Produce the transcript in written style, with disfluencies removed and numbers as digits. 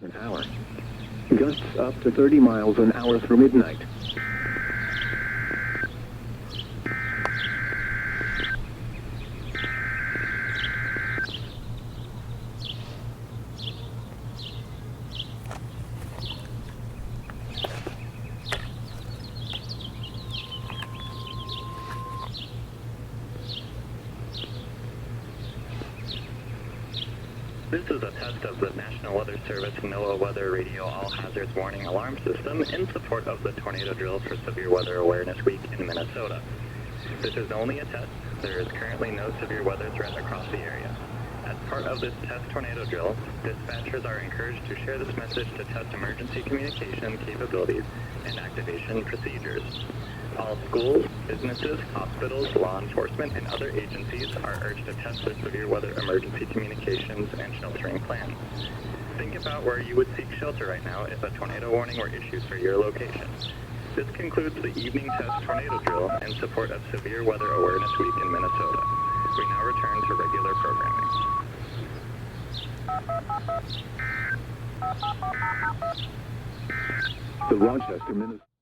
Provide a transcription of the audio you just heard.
an hour. Gusts up to 30 miles an hour through midnight. This is a test of the National Weather Service NOAA Weather Radio All Hazards Warning Alarm System in support of the tornado drill for Severe Weather Awareness Week in Minnesota. This is only a test. There is currently no severe weather threat across the area. As part of this test tornado drill, dispatchers are encouraged to share this message to test emergency communication capabilities and activation procedures. All schools, businesses, hospitals, law enforcement, and other agencies are urged to test their severe weather emergency communications and sheltering plans. Think about where you would seek shelter right now if a tornado warning were issued for your location. This concludes the evening test tornado drill in support of Severe Weather Awareness Week in Minnesota. We now return to regular programming. The Rochester, Minnesota.